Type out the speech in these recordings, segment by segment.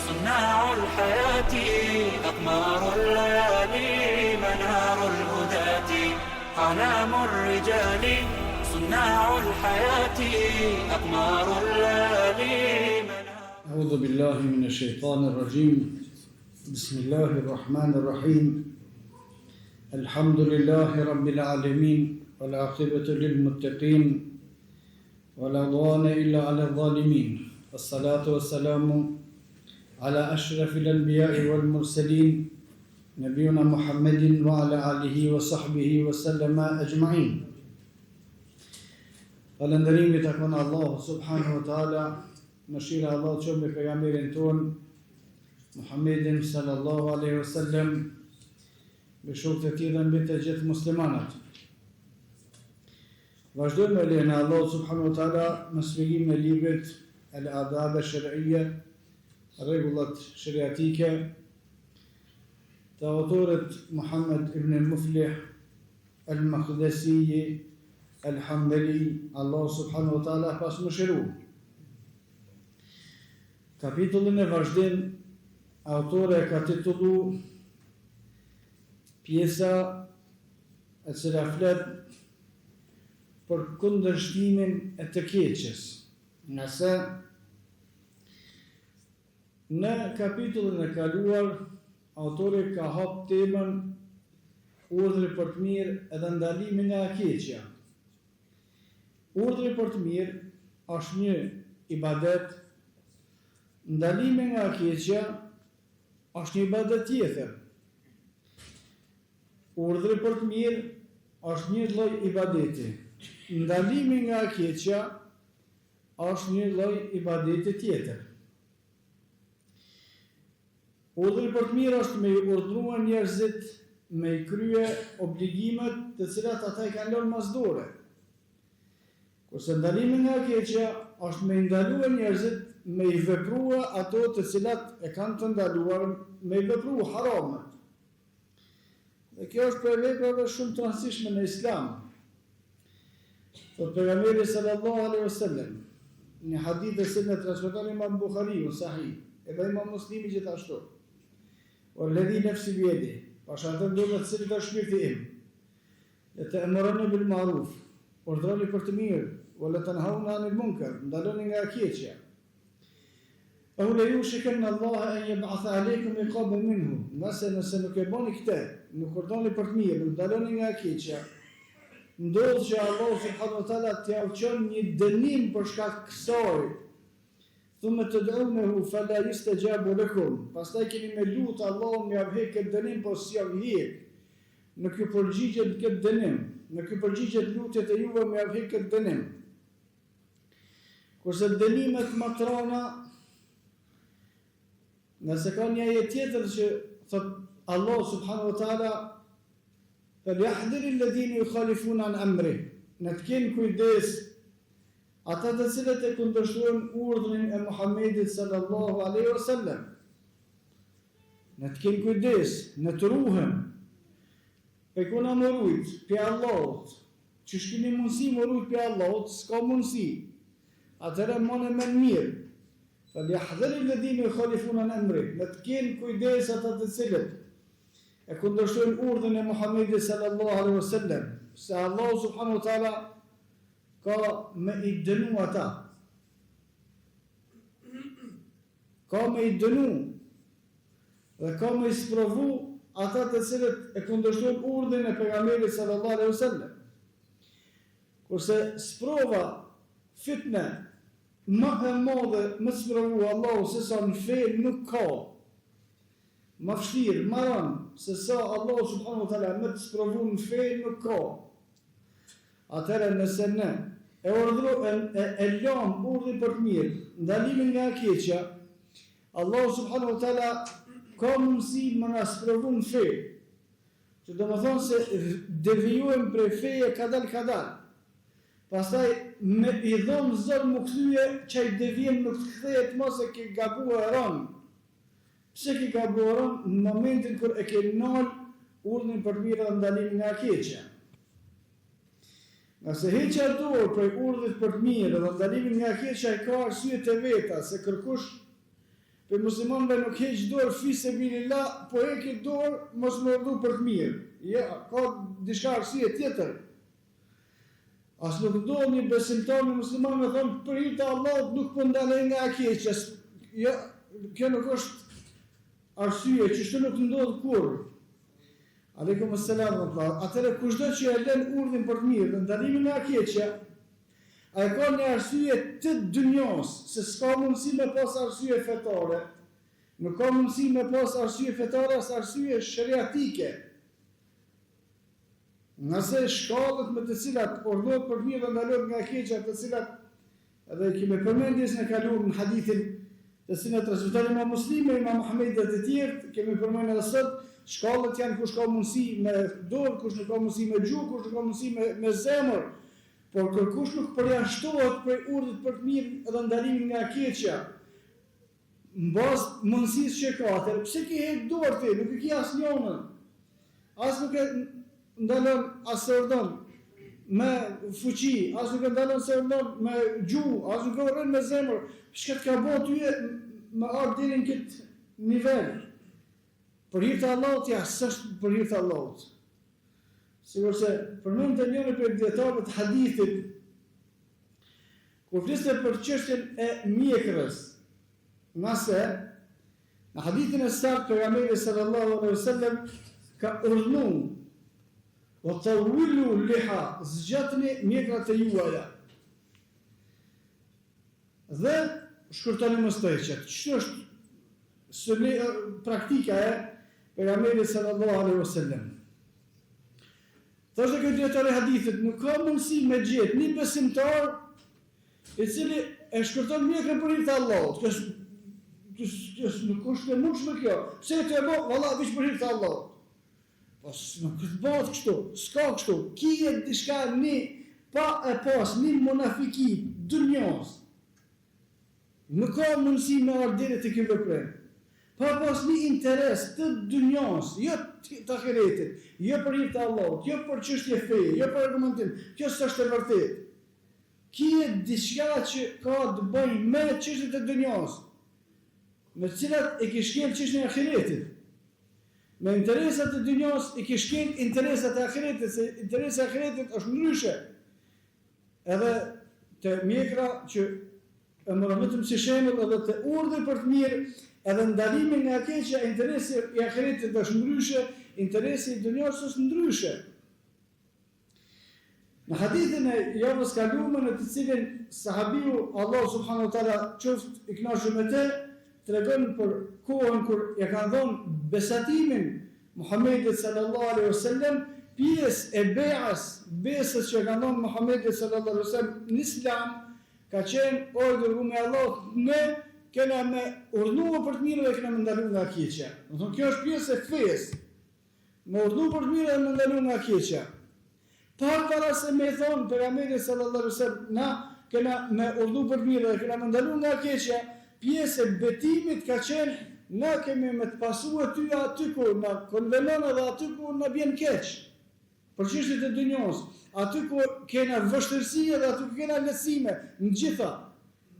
صناع الحياة أقمار الليالي منار الهداة أعلام الرجال صناع الحياة أقمار الليالي أعوذ بالله من الشيطان الرجيم بسم الله الرحمن الرحيم الحمد لله رب العالمين والعاقبة للمتقين ولا عدوان إلا على الظالمين والصلاة والسلام على أشرف الأنبياء والمرسلين نبينا محمد وعلى آله وصحبه وسلم أجمعين. Falënderimi takon Allahu subhanahu wa taala, mëshira e Allahut qoftë me pejgamberin ton Muhammedin sallallahu alaihi wasallam, me shokët e tij dhe mbi të gjithë muslimanët. Vazhdojmë me lejen e Allahut subhanahu wa taala me shpjegimin e librit Al-Adab Ash-Shar'iyya, rregullat shariatike të autorit Muhammad ibn al-Muflih al-Maqdisi al-Hanbali, Allah subhanahu wa taala pas mëshiru. Kapitullin e vazhdim, autori e ka titullu pjesa e cila flet për kundërshtimin e të keqes. Nëse në kapitullin e kaluar, autori ka hap temën urdhri për të mirë edhe ndalimin nga e keqja. Urdhri për të mirë është një ibadet, ndalimi nga e keqja është një ibadet tjetër. Urdhri për të mirë është një lloj ibadeti, ndalimi nga e keqja është një lloj ibadeti tjetër. Urdhri për të mirë është me i urdhëruar njerëzit me i krye obligimet të cilat ata i kanë lënë mas dore. Kurse ndalimi nga e keqja është me i ndaluar njerëzit me i veprua ato të cilat e kanë të ndaluar, me i veprua haramat. Dhe kjo është për veprave shumë të rëndësishme në Islam. Thot pejgamberi sallallahu alaihi wasallam, në hadith e cilën e transmeton Imam Buhariu sahih, edhe Imam Muslimi gjithashtu. Walladhi nafsi biyadi, pashatën do të cilët është shpirti im. Le të emëroni bil ma'ruf, urdhroni për të mirë, wala tanhauna 'anil munkar, ndaloni nga e keqja. Aw la yushikanna Allah an yab'atha 'alaykum iqaban minhu, nëse nuk e bëni këtë, nuk urdhroni për të mirë, nuk ndaloni nga e keqja, ndodh që Allah subhanahu wa taala t'ia uqon një dënim për shkak kësaj. Thumma tad'unahu fala yustajabu lakum. Pastaj keni me lut Allahun me avhe këtë dënim, po si avhe. Nuk ju përgjigjet këtë dënim, nuk ju përgjigjet lutjet e juve me avhe këtë dënim. Kurse dënimet më të rënda, nëse ka një ajet tjetër që thot Allah subhanahu wa taala فَلْيَحْذَرِ الَّذِينَ يُخَالِفُونَ عَنْ أَمْرِهِ, në të kenë kujdes ata të cilët e kundërshtojnë urdhrin e Muhamedit sallallahu alaihi wasallam. Në të kenë kujdes, në të ruhen, pe kuna më rujt, pe Allahot, që shkini mundësi më rujt pe Allahot, s'ka mundësi, atëre mëne me në mirë. فَلْيَحْذَرِ الَّذِينَ يُخَالِفُونَ عَنْ أَمْرِهِ, në të kenë kujdes ata të cilët e kundërshtojnë urdhën e Muhamedit sallallahu alaihi wasallam, se Allah subhanahu wa taala ka me i dënu ata. Ka me i dënu dhe ka me i sprovu ata të cilët e kundërshtojnë urdhën e pejgamberit sallallahu alaihi wasallam. Kurse sprova, fitne, më e madhe më sprovu Allahu se sa në fe nuk ka. Më vështirë, më rënd, se sa Allah subhanahu wa taala më të sprovu në fe nuk ka. Atëherë nëse ne e lëm urdhrin për të mirë, ndalimin nga e keqja, Allah subhanahu wa taala ka mundësi më na sprovu në fe. Që do të thonë se devijojmë prej feje kadal. Pastaj me i dhomë zërë më këthyje që i devijim nuk të kthehet mos e ke gabuar rënë. Pse ki gabuar në momentin kër e ke nal urdhrin për mirë dhe ndalimin nga e keqja. Nëse heqja dorë prej urdhrit për të mirë dhe ndalimin nga e keqja, ka arsye të veta se kërkush për muslimanëve nuk heq dorë fi sebilillah, po heq dorë mos më urdhë për të mirë. Ja, ka diçka arsye tjetër. As nuk do një besimtar në musliman me thonë për hir të Allahut nuk po ndalej nga e keqja. Ja, kjo nuk është arsye, çështë nuk ndodh kurrë. Aleikum assalam. Atëherë kushdo që e lën urdhin për të mirë, ndalimin nga e keqja, ai ka një arsye të dunjos, se s'ka mundësi me pas arsye fetare. Nuk ka mundësi me pas arsye fetare as arsye shariatike. Nëse shkallët me të cilat urdhëhet për mirë dhe ndalohet nga e keqja, të cilat edhe kemi përmendjes në kaluar në hadithin të cilët transmeton Imam Muslimi, Imam Muhamedi dhe të tjerë, kemi përmendur edhe sot, shkallët janë kush ka mundësi me dorë, kush nuk ka mundësi me gjuhë, kush nuk ka mundësi me zemër, por kërkush nuk përjashtohet për urdhët për të mirë dhe ndalimin nga e keqja, mbas mundësisë që ka, atëherë pse ke heq dorë ti, nuk e ke asnjënën. As nuk e ndalon as urdhën me fuqi, as nuk e ndalon se urdhën me gjuhë, as nuk e urren me zemër. Çka të ka bëu ty me ardh deri në këtë nivel? Për hir të Allahut, ja, s'është për hir të Allahut. Sigurisht se përmend të njëri për dietarëve të hadithit, kur fliste për çështjen e mjekrës, nëse në hadithin e saktë pejgamberi sallallahu alaihi wasallam ka urdhëruar o të willu liha, zgjatni mjekrat e juaja. Dhe shkurtoni mostaqet. Ç'është praktika e pejgamberit sallallahu alaihi wasallam. Thoshte këtë dietar e hadithit, nuk ka mundësi me gjetë një besimtar i cili e shkurton mjekrën për hir të Allahut. Kjo nuk është e mundshme kjo. Pse të e bë, valla veç për hir të Allahut. Po nuk të bëhet kështu, s'ka kështu. Kije diçka një pa e pas, një monafiki dunjos. Nuk ka mundësi me ardhire të kjo veprim. Pa pas një interes të dunjos, jo të ahiretit, jo për hir të Allahut, jo për çështje feje, jo për argumentim. Kjo s'është e vërtetë. Kije diçka që ka të bëjë me çështjet e dunjos, me të cilat e ke shkel çështjen e ahiretit. Me interesat e dunjos i ke shkel interesat e ahiretit, se interesi e ahiretit është ndryshe. Edhe të mjekra që e morëm vetëm si shembull, edhe të urdhër për të mirë, edhe ndalimin nga e keqja, interesi i ahiretit është ndryshe, interesi i dunjos është ndryshe. Në hadithin e javës kaluar në të cilin sahabiu Allah subhanahu wa taala qoftë i kënaqur me të, tregon për kohën kur ja kanë dhënë besatimin Muhamedit sallallahu alaihi wasallam, pjesë e besës që kanë dhënë Muhamedit sallallahu alaihi wasallam në Islam, ka qenë urdhëruar me Allah, ne kena me urdhëruar për të mirë dhe kena me ndaluar nga keqja. Do thonë kjo është pjesë e fesë. Me urdhëruar për të mirë dhe me ndaluar nga keqja. Para se me thonë pejgamberi sallallahu alaihi wasallam, na kena me urdhëruar për të mirë dhe kena me ndaluar nga keqja, pjesë e betimit ka qenë na kemi me të pasua ty aty ku na konvenon edhe aty ku na bjen keq. Për çështjet e dunjos, aty ku kena vështirësi edhe aty ku kena lehtësime, në gjitha.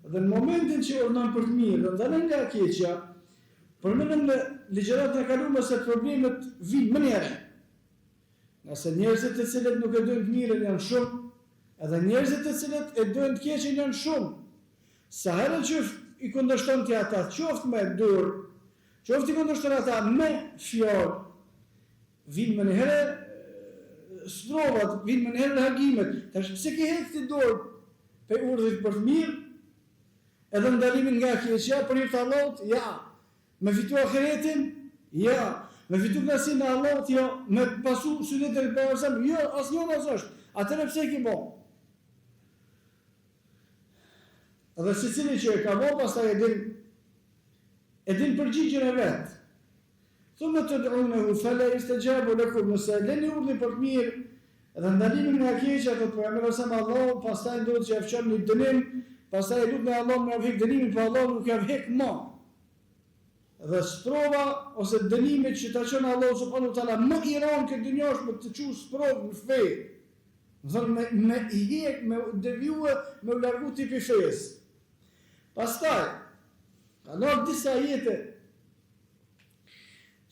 Dhe në momentin që urdhon për të mirë dhe ndalen nga keqja, përmendëm në ligjëratën e kaluar se problemet vijnë më herë. Nëse njerëzit të cilët nuk e dojnë të mirën janë shumë, edhe njerëzit të cilët e dojnë të keqen janë shumë. Sa herë që i kundërshton ti ata, qoftë me dorë, qoftë i kundërshton ata me fjalë, vinë më herë sprovat, vinë më herë reagimet. Tash pse ke heq ti dorë pe urdhit për të mirë, edhe ndalimin nga keqja për hir të Allahut, ja. Me fitu ahiretin, ja. Me fitu kënaqësinë e Allahut, jo. Me pasu sunetin e pejgamberit, jo, asnjëna s'është. Atëherë pse e ke bën? Edhe secili që e ka bërë, pastaj e din përgjigjen e vet. Thumë të dëunehu fala istajabu lakum, nëse lëni urdhën për të mirë, edhe ndalimin nga keqja, të pejgamberi sa Allahu, pastaj duhet që afshon një dënim, pastaj e lut me Allah me avhek dënimin, pa Allah nuk e avhek më. Dhe sprova ose dënimit që ta çon Allahu subhanahu wa taala më i rënd këtë dynjash me të çu sprovë në fe. Zonë me i me devijue, me u largu tipi fesë. Pastaj, Ka disa ajete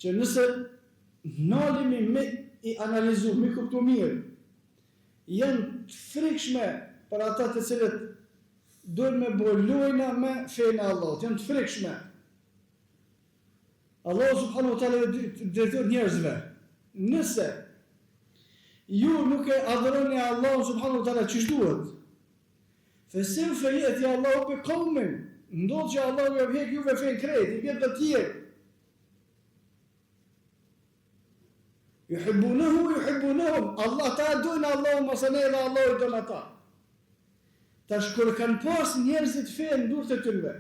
që nëse nalimi me i analizu, me kuptu mirë, janë të frikshme për ata të cilët duhet me bolojna me fejnë Allah, janë të frikshme. Allah subhanahu wa ta'ala drejton njerëzve. Nëse ju nuk e adhuroni Allah subhanahu wa ta'ala çish duhet, fesawfa yati Allahu bi qaumin, ndodh që Allahu ju vjen juve fen krejt, i vjen të tjerë. Yuhibbunahum, Allah ta dojnë Allahu masane dhe Allahu don ata. Tash kur kanë pas njerëzit fen durët e tyre,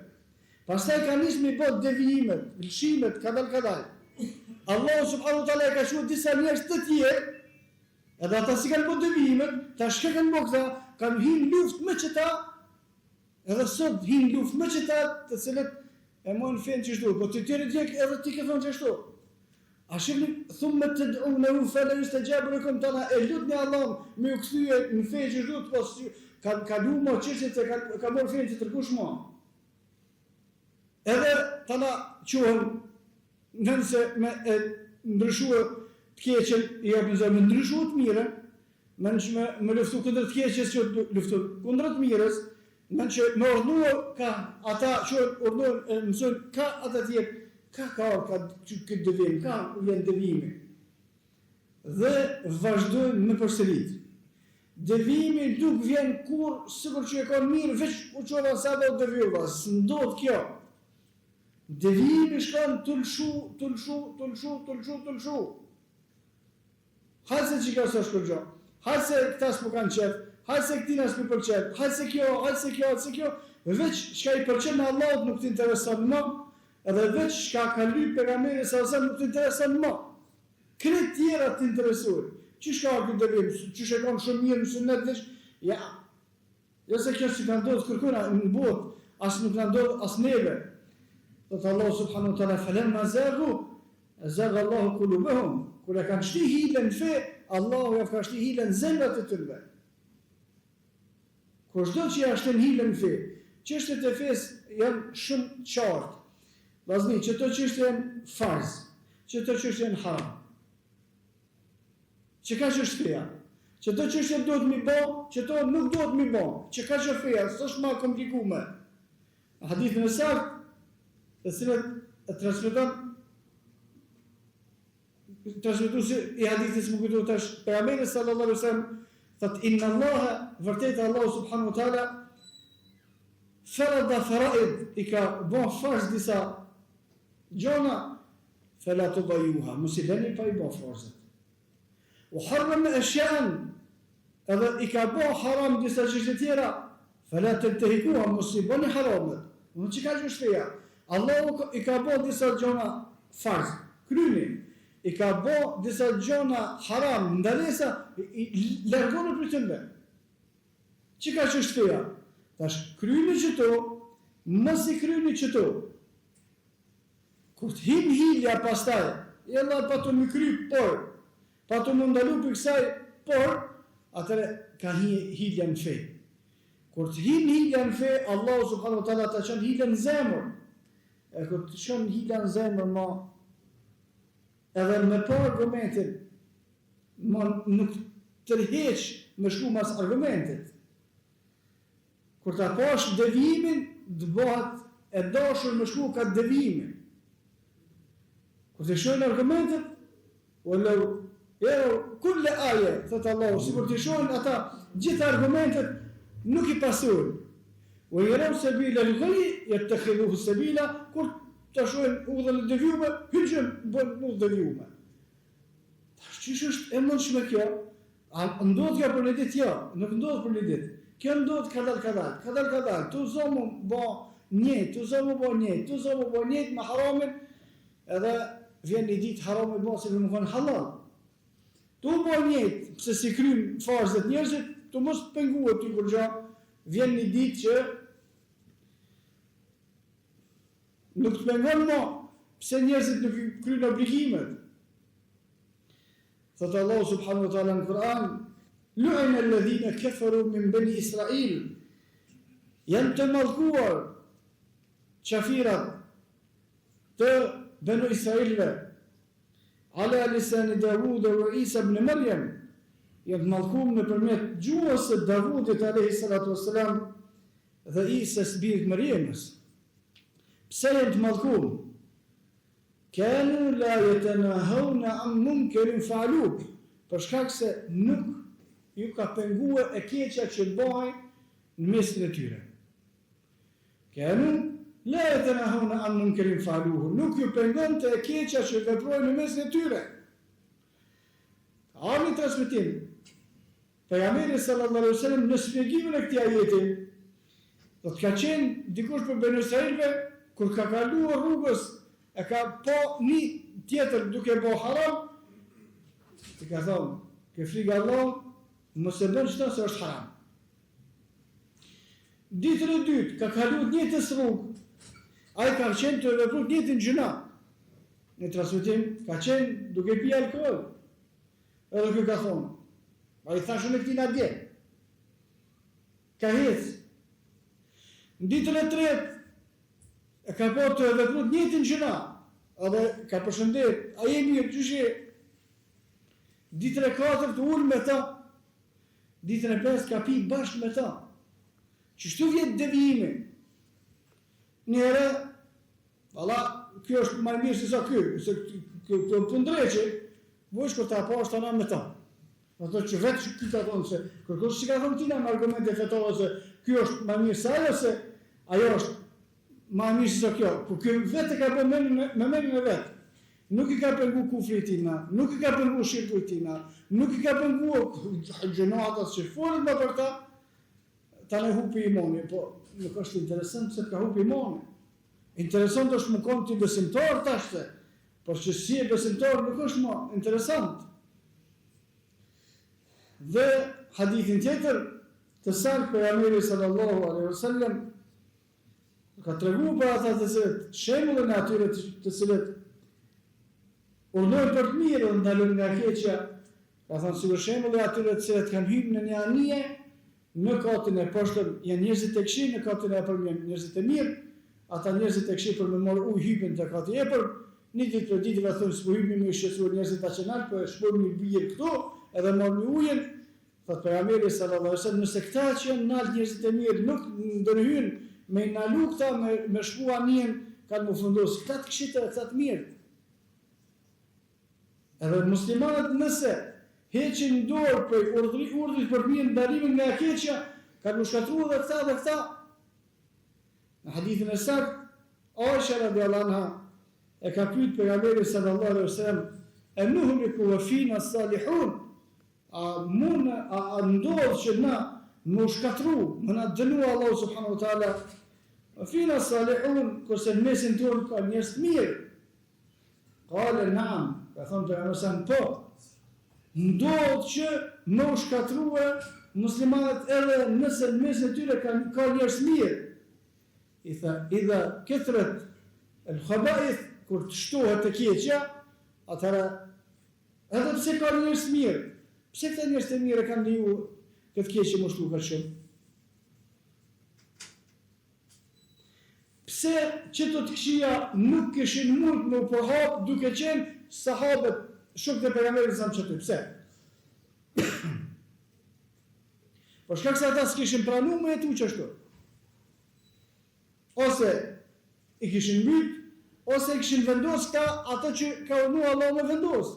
pastaj kanë nisë me bot devijimet, lëshimet, kadal. Allahu subhanahu wa ta'ala ka shuar disa njerëz të tjerë, edhe ata si kanë bot devijimet, tash që kanë bërë këta, kanë hinë luftë me qëta, edhe sot hinë luftë me qëta, të cilët e mojnë fenë që shtu, po të tjeri djekë edhe ti ke thonë që shtu. A shikni, thumë me të dëu në u fele, ishte gjabër e kom tëna, e lutë një Allah me u këthyje në fejë që shtu, po ka lu mo qështët se ka morë fejnë që tërkush mo. Edhe tëna quhen, nëse me ndryshuë të keqen, me ndryshuë të mire, me luftu kundër të keqes që luftu kundër të mirës, me që me ordnuë ka ata që ordnuë mësën ka ata tjerë, ka këtë dëvim, ka vjen dëvimi. Dhe vazhdojnë me përsërit. Dëvimi nuk vjen kur, sikur që e ka mirë, veç u qova sa do dëvjuva, së ndodh kjo. Dëvimi shkan të lëshu. Hajse që ka së shkërgjo, hajse këta s'po kanë qef, hajse këtina s'po përqef, hajse kjo, veç shka i përqef në Allahut nuk t'intereson më, edhe veç shka ka lyp pejgamberi sa nuk t'intereson më. Kretë tjera t'interesuar. Që shka këtë dëvim, që shekon shumë mirë në sunet veç, ja se kjo që ka ndodhë kërkuna në botë, asë nuk ka ndodhë asë neve. Dhe Allah subhanahu wa ta'ala falemma zagha Allahu kulubahum. Kur e kanë shti hile në fe, Allahu ja ka shti hile në zemrat e tyre. Kur çdo që ja shtin hile në fe, çështjet e fesë janë shumë qartë. Vazni, që të çështje janë farz, që të çështje janë haram. Që ka që shpeja, që të çështje duhet mi bo, që to nuk duhet mi bo, që ka që feja, së është ma komplikume. Hadithën e saktë, të cilët e transmetuesi i hadithit më kujtohet tash, pejgamberi sallallahu alaihi wasallam thotë inna Allaha, vërtet Allahu subhanahu wa taala farada faraid, i ka bën farz disa gjona, fela tudayyuha, mos i lëni pa i bën farzat. U harrama ashyan, edhe i ka bën haram disa çështje tjera, fela tantahikuha, mos i bëni haramet. Nuk që ka që shpeja. Allahu i ka bën disa gjona farz, kryeni. I ka bën disa gjona haram, ndalesa, i largoni për tyre. Që ka që shpeja? Tash kryeni qëto, mos i kryeni qëto. Kur të him hilja pastaj, jella pa të më kry, por, pa të më ndalu për kësaj, por, atëre ka hilja në fe. Kur të him hilja në fe, Allah subhanahu wa ta'ala ta qënë hilja në zemër. E kur të qënë hilja në zemër, ma, edhe me pa argumentin, ma nuk tërheq me shku mas argumentit. Kur ta pash devimin, të bëhat e dashur me shku ka devimin. Kur të shojnë argumentet, kulle aje, thëtë Allahu, si kur të shojnë ata gjitha argumentet, nuk i pasur. O i rëmë sebila lëgëri, jetë të khidhuhu sebila, kur të shojnë udhën e devjume, hyqën bënë udhë devjume. Qysh është e mundshme kjo? Ndodhë kjo për një ditë? Jo, nuk ndodhë për një ditë. Kjo ndodhë kadal, tu zomu bo njët, me haramin, edhe vjen një ditë haramin bo se më kënë halal. Tu bo njët, pëse si krymë farzët njerëzit, tu mos penguet ty kur gja, vjen një ditë që nuk të pengon mo, pëse njerëzit nuk krynë obligimet. Thëtë Allah subhanahu wa ta'ala në Kur'an, lu'ina alladhina kafaru min bani Israil, janë të mallkuar qafirat të Benu Israilve, ala lisani Davud wa Isa ibn Maryam, janë të mallkuar nëpërmjet gjuhës së Davudit alayhi salatu wassalam dhe Isës birit Maryamës. Pse janë të mallkuar? Kanu la yatanahawna an munkarin fa'aluh, për shkak se nuk ju ka penguar e keqja që bëhej në mesin e tyre. Kanu la yatanahawna an munkarin fa'aluh, nuk ju pengonte e keqja që veprojnë në mesin e tyre. Armi transmetim, pejgamberi sallallahu alaihi wasallam në shpjegimin e këtij ajeti, do të ka qenë dikush për Benu Israilve, kur ka kaluar rrugës, e ka po një tjetër duke bo haram, i ka thonë, ke frikë Allah, mos e bën çdo se është haram. Ditën e dytë, ka kaluar njëtës rrugë, ai ka qenë të vepruar njëtin gjuna. Në transmetim, ka qenë duke pi alkool. Edhe ky ka thonë, ai thashën e këtij na dje. Ka hecë. Në ditën e tretë, e ka po të vepruar njëtin gjuna. Edhe ka përshëndet, a je mirë, gjyshe. Ditën e katërt ul me ta. Ditën e pestë ka pi bashkë me ta. Çështu vjet devijimi. Një herë, valla, kjo është më mirë se sa ky, se kjo pundreçi, vosh kur ta poshta na me ta. Ato që vetë që ka thonë se, kërkosh që ka thonë tina me argumente fetove se kjo është më mirë se ajo, se ajo është më mirë se sa kjo, por kjo vetë ka bërë me menin e vetë. Nuk i ka pengu kufri tina, nuk i ka pengu shirku tina, nuk i ka pengu gjenatat që folën më për ta, ta në hupi imoni, po nuk është interesant se ka hupi imoni. Interesant është më konë të besimtar tashte, por që si e besimtar nuk është më interesant. Dhe hadithin tjetër të saktë pejgamberi sallallahu alaihi wasallam ka treguar për ata të cilët shembullin e atyre të cilët urdhërojnë për të mirë dhe ndalojnë nga keqja, ka thënë si për shembull e atyre të cilët kanë hyrë në një anije, në katin e poshtëm janë njerëzit e këqij, në katin e epërm janë njerëzit e mirë, ata njerëzit e këqij për me marr ujë hypin te kati i epër, një ditë për ditëve thonë s'po hypni më shqetësuar njerëzit taçanal, po e shpojmë një bijë këtu, edhe marrni ujin. Thot pejgamberi sallallahu alaihi wasallam, nëse këta që janë nalt njerëzit e mirë nuk ndërhyjnë me nalu këta me shpua anijen, kanë më fundos këta të këqij të këta të mirë. Edhe muslimanët nëse heqin dorë për urdhrit për mirë ndalimin nga keqja, kanë më shkatruar dhe këta. Në hadithin e saktë, Aisha radhiyallahu anha e ka pyet pejgamberin sallallahu alaihi wasallam, "E nuhliku wa fina salihun?" A ndodh që na më shkatru, më na dënua Allahu subhanahu wa taala, wa fina salihun, kurse në mesin tonë ka njerëz të mirë. Qala na'am, ka thonë pejgamberi po. Ndodh që më shkatrua muslimanët edhe nëse në mesin e tyre ka njerëz të mirë. I tha, idha kethret el-khaba'ith, kur të shtohet të keqja, atëra edhe pse ka njerëz të mirë, pse këta njerëz të mirë kanë lejuar këtë keqje më shtu kaq shumë? Pse që të këqija nuk kishin mund në përhap duke qenë sahabët shokët e pejgamberit sa çati? Pse? Po shkak se ata s'kishin pranuar me jetu çashtu. Ose i kishin mbyt, ose i kishin vendosur ata që ka urdhëruar Allahu me vendos.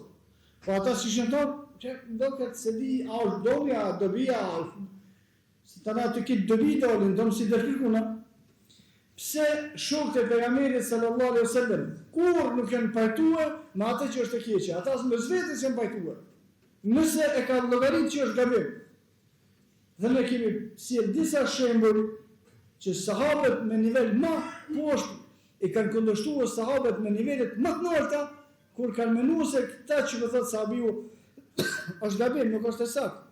Po ata s'kishin thonë që do këtë se di, a është domja, dobija, se të nga të kitë dobi dolin, do më si dërkikuna. Pse shokët e pejgamberit sallallahu alaihi wasallam kur nuk janë pajtuar me atë që është e keqe, ata me vetës janë pajtuar. Nëse e ka llogarit që është gabim. Dhe ne kemi sjell disa shembull që sahabët me nivel më poshtë i kanë kundërshtuar sahabët me nivelet më të larta kur kanë menuar se këta që më thotë sahabiu është gabim, nuk është e saktë.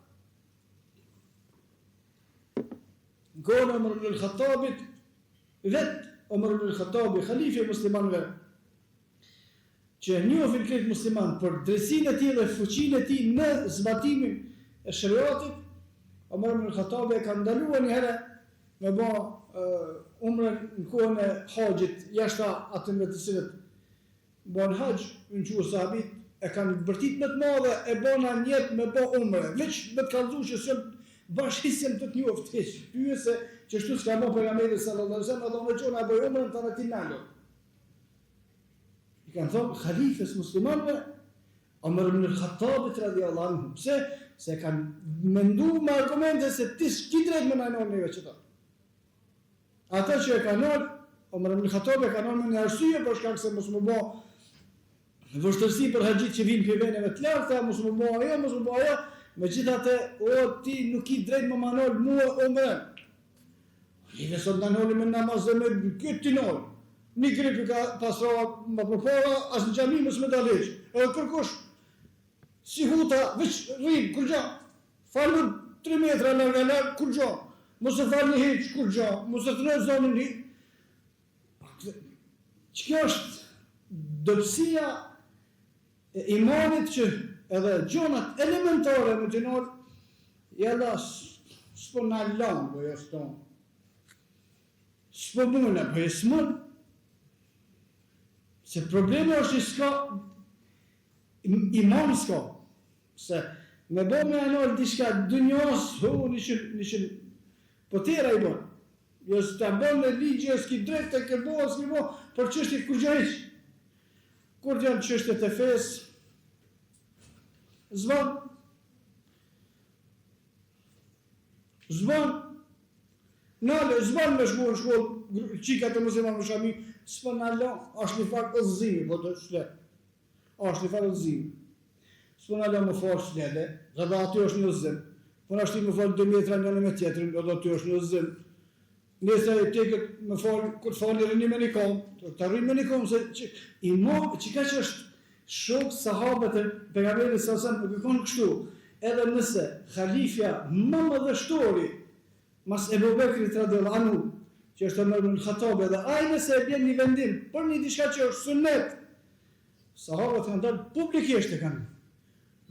Gona Umar ibn al-Khattabit, vetë Umar ibn al-Khattabi, khalifi i muslimanëve, që njohin këtë musliman për drejtsinë e tij dhe fuqinë e tij në zbatimin e shariatit, Umar ibn al-Khattabi ka ndaluar një herë me bë umrën në kohën e haxhit, jashtë atyre të cilët bon haqë, në që sahabit, e kanë bërtit më të madhe, e bona njetë me bo umre, veç me të kalzu që së bashkisjem të të njoft, pyje se që shtu s'ka mo pejgamberi sallallahu alaihi wasallam, edhe me qona e boj umre në të ratin nalë. I kanë thonë, khalifës muslimanve, Omer ibn al-Khattabit radiallahu anhu. Pse? Se kanë mendu me argumente se ti s'ki drejt me najnon neve qëta. Ata që e kanë nërë, Omer ibn al-Khattabit e kanë nërë me një arsye, për shkak se mos më bo vështërsi për haqjit që vinë për veneve të larta, mos më bo ajo, me gjithate, ti nuk i drejt më manol mua Omer. I dhe sot nanoli me namaz dhe me këtë ti nol. Një gripi ka pasrova më përpora, as në gjami mos me daleq. Edhe kërkush, si huta, veç rrim, kur gja. Falur 3 metra larg, kur gja. Mos e falni hiç, kur gja. Mos e të në zonën hi. Që kjo është dopsia e imanit që edhe gjonat elementare më të nërë, jella s'po në lanë, po jo s'tonë. S'po mune, po e s'mën. Se problemi është që s'ka iman s'ka. Se me bo me anol diçka dënjas, nishën potera i bon. Jo s'ta bon në ligje, s'ki drejt të kërbo, s'ki bo, për qështje kur gjë iq. Kur janë qështje të fes, zvan. Nale, zvan me shkollë, qika të musliman më shami, s'po në Allah, është një farë ëzimi, po të shle. Është një farë ëzimi. S'po në Allah më farë shlede, dhe aty është një ëzim. Po në është ti më farë 2 metra njënë me tjetërin, dhe aty është një ëzim. Nëse ti këtë më farë, këtë farë një rëni me një kom, të rëni me një kom, se që ka që është shokë sahabët e pejgamberit sasën për kërkon kështu, edhe nëse khalifja më madhështori, mas Ebu Bekrit radiallahu anhu, që është Omer ibn al-Khattabi, edhe ai nëse e bjen një vendim për një diçka që është sunnet, sahabët kanë dalë publikisht e kanë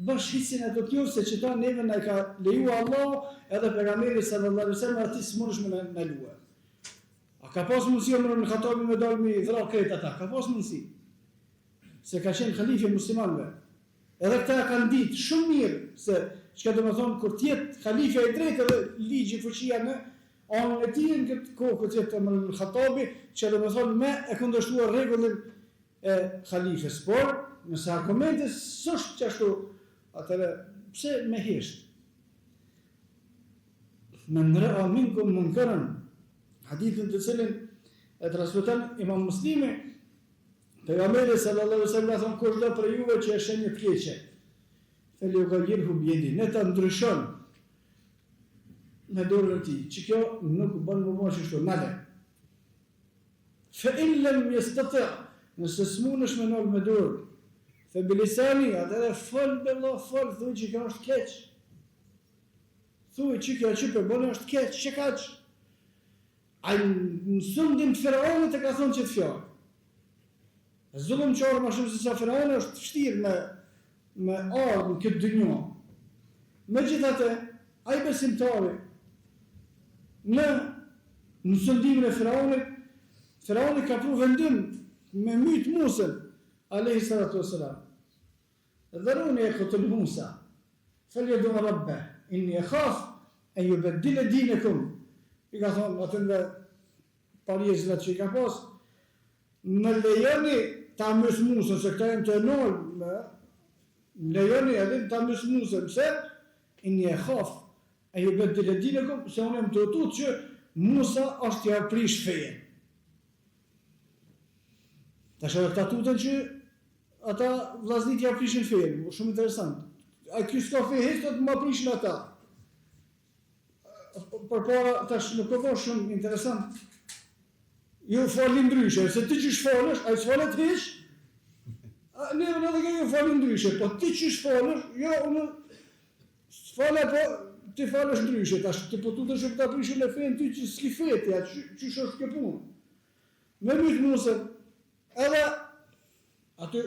bashkësinë e të tjerë se që ta neve na ka leju Allah edhe pejgamberi sallallahu alaihi wasallam aty s'mundesh me na lua. A ka pas mundësi Omer ibn al-Khattabi me dalë me dhra krejt ata? Ka pas mundësi. Se ka qenë khalife muslimanëve. Edhe këta kanë ditë shumë mirë se çka do të thonë kur të jetë khalife i drejtë edhe ligji fuqia në anën e tij në këtë kohë kur të jetë Omer ibn al-Khattabi, që do të thonë me e kundërshtuar rregullin e khalifes. Por nëse argumente s'është çashtu, atëre pse me hesht? Men ra'a minkum munkaran, hadithin të cilin e transmeton Imam Muslimi, pejgamberi sallallahu alaihi wasallam thonë kush do për juve që e sheh një keqe, falyughayyirhu biyadihi, ne ta ndryshon me dorën e tij, që kjo nuk bën më vonë ashtu, nale. Fa in lam yastati', nëse s'munësh me nol me dorë, fa bilisani, atëre fol be Allah, fol, thuaj që kjo është keq. Thuaj që kjo që për bënë është keq, që kaq. Ai në sundin të Firaunit e ka thonë që të fjallë. Zullum qarë ma shumë se sa Firauni është vështirë me ardhë në këtë dynjo. Megjithatë, ai besimtari në sundimin e Firaunit, Firauni ka pru vendim me mytë Musën, alayhi salatu wassalam. Dharuni yaqtul Musa, falyad'u rabbah, inni akhaf an yubaddila dinakum. I ka thonë atë nga parjezlat që i ka pas, më lejoni ta mës Musën, se këta jenë të enormë, më lejoni edhe ta mës Musën, pse? Inni akhaf an yubaddila dinakum, se unë jam të tutut që Musa është t'ja prish fejen. Ta shërë këta tutën që ata vllaznit ja prishin fejen, shumë interesant. A ky s'ka fejë heq, të ma prishin ata. Përpara tash nuk ka shumë interesant. Ju falin ndryshe, se ti që shfalesh, ai s'falet heq. Ne edhe që ju falin ndryshe, po ti që shfalesh, jo unë s'fale, po ti falesh ndryshe, tash ti po tutesh që ta prishin e fejen ty që s'ki fetja, që është kjo punë. Me mytë Musën, edhe aty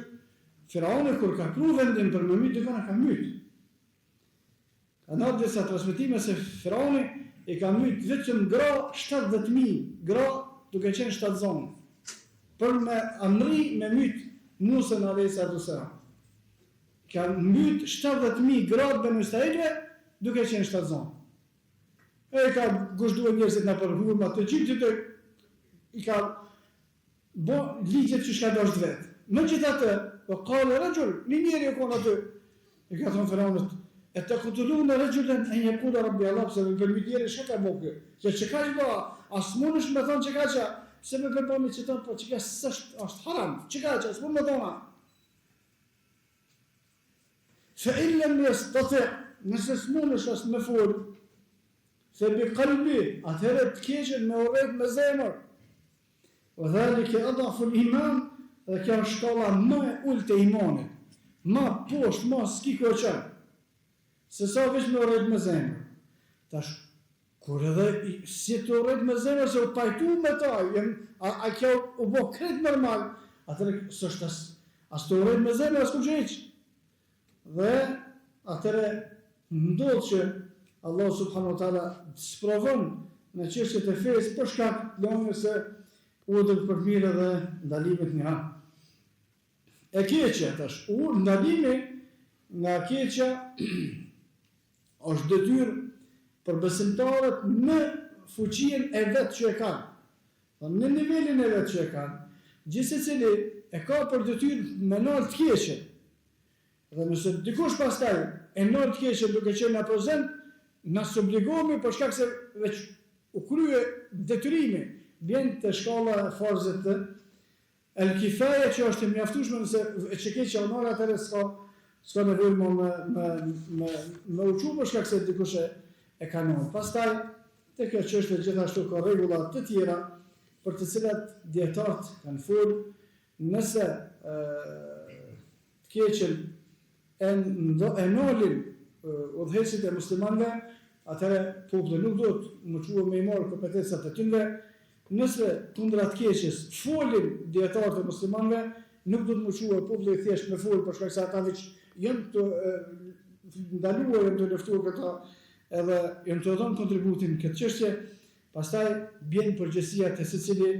Firauni kur ka pru vendim për me mytë, dikona ka mytë. Ka natë disa transmitime se Firauni i ka mytë vetëm gra 70.000 gra duke qenë 7 zonë. Për me amri me mytë Musën a.s. Ka mbyt 70.000 gradë Banu Israilëve duke qenë shtatzon. E ka guzhduar njerëzit në përhurë ma të gjithë i ka bo ligjet që shka doshtë vetë. Megjithatë, o qale rajul, një njeri e konë aty, i ka thonë Firaunit, e të kutullunë rajulen e yaqula rabbi Allah, se me përmi njeri shka ka bokë, që ka që ba, asë mund është me thonë që ka që, se me përbomi që tonë, po që ka është haram, që ka që, asë mund me thonë. Fe illem yastati, nëse s'mund është asë me folë, se bi qalbi, atëherë të keqen me urrejt me zemër. O dhalike adhafu l'iman, dhe kjo është shkalla më e ullë të imanit, ma poshtë, ma s'ki koqën, se sa veç me urrejt me zemër. Tash, kur edhe si të urrejt me zemër, se u pajtu me ta, a kjo u bo kretë normal, atëre s'është as të urrejt me zemër, as ku qeqë. Dhe atëre ndodhë që Allah subhanahu wa ta'ala sprovon në çështjet e fesë për shkak të se udhët për mirë dhe ndalimet nga e keqja tash. Ndalimi nga keqja është detyrë për besimtarët në fuqinë e vetë që e kanë. Në nivelin e vetë që e kanë, gjithsecili e ka për detyrë me nalt të keqen. Dhe nëse dikush pastaj e nalt të keqen duke qenë në prezent, nësë obligohemi për shkak se veç u krye detyrimi, vjen të shkalla e farzit të el kifaje që është mjaftueshme nëse që keqja onore atëherë s'ka nevojë me uqu për shkak se dikush e ka nërë. Pastaj, të kjo çështje gjithashtu ka rregulla të tjera për të cilat dietarët kanë folë, nëse të keqen e nolin udhëheqësit e muslimanëve, atëherë populli nuk do të mëquë me i marrë kompetencat e tyre. Nëse kundra të keqes folin dietarët e muslimanëve, nuk do të mëquë populli thjesht me folë për shkak se ata veç janë të ndaluar, janë të luftuar këta edhe janë të dhënë kontributin në këtë çështje. Pastaj bjen përgjegjësia të secili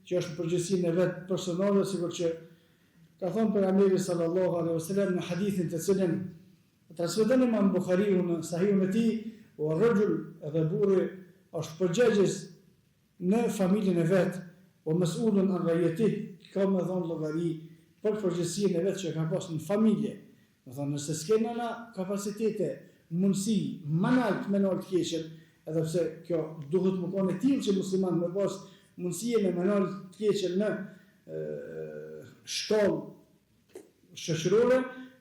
që është përgjegjësinë e vet personale, sikur që ka thënë pejgamberi sallallahu alaihi wasallam në hadithin të cilin transmeton Imam Buhariu në Sahihun e tij, o rrëgjull edhe burri është përgjegjës në familjen e vetë, o mes'ulun an rajeti, ka me dhonë llogari për përgjegjësinë e vetë që ka pas në familje. Do thonë, nëse s'kena na kapacitete, mundësi, manalt me nalt të keqen, edhe pse kjo duhet më konë e tillë që musliman me pas mundësie me nalt të keqen në shkollë shoqërore,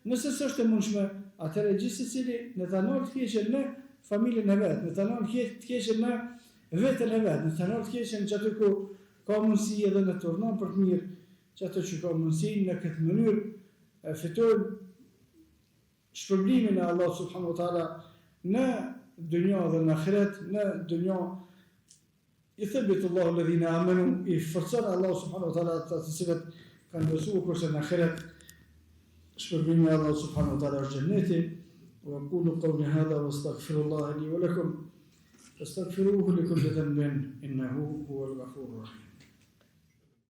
nëse s'është e mundshme, atëherë gjithsecili në ta nalt të keqen në familjen e vetë, në të nalt të keqen në vetën e vetë, në të nalt të keqen që aty ku ka mundësi edhe në turnon për të mirë, që aty që ka mundësi në këtë mënyrë fitojnë shpërblimin e Allah subhanahu wa taala në dynja dhe në ahiret. Në dynja i thabitu Allahu alladhina amanu, i forcon Allah subhanahu wa taala ata të cilët kanë besuar, kurse në ahiret shpërblimi i Allah subhanahu wa taala është xheneti. وأقول قولي هذا واستغفر الله لي ولكم فاستغفروه لكل ذنب إنه هو الغفور الرحيم.